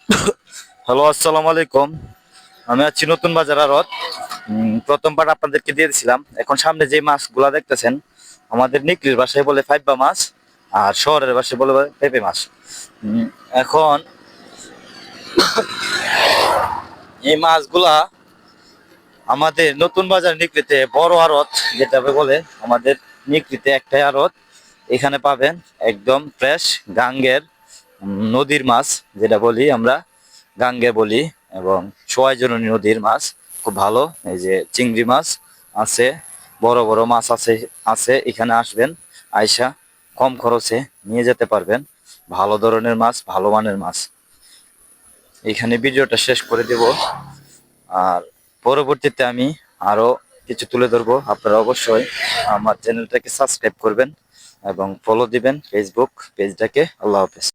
Hello, আসসালামু আলাইকুম। আমি আছি নতুন বাজার আড়ত। প্রথম পার্ট আপনাদেরকে দিয়ে দিছিলাম। এখন সামনে যে মাছগুলা দেখতেছেন, আমাদের নিকলির ভাষায় বলে ফাইবা মাছ, আর শহরের ভাষায় বলে পেঁপে মাছ। এখন এই মাছগুলা আমাদের নতুন বাজার নিকলিতে বড় আড়ত, যেটা বলে আমাদের নিকলিতে একটাই আড়ত। এখানে পাবেন একদম ফ্রেশ গাঙ্গের নদীর মাছ, যেটা বলি আমরা গাঙ্গে বলি, এবং সোয়াইজননী নদীর মাছ খুব ভালো। এই যে চিংড়ি মাছ আছে, বড় বড় মাছ আছে আছে এখানে আসবেন, আয়সা কম খরচে নিয়ে যেতে পারবেন ভালো ধরনের মাছ, ভালো মানের মাছ। এখানে ভিডিওটা শেষ করে দেব, আর পরবর্তীতে আমি আরো কিছু তুলে ধরবো। আপনারা অবশ্যই আমার চ্যানেলটাকে সাবস্ক্রাইব করবেন এবং ফলো দিবেন ফেসবুক পেজটাকে। আল্লাহ হাফেজ।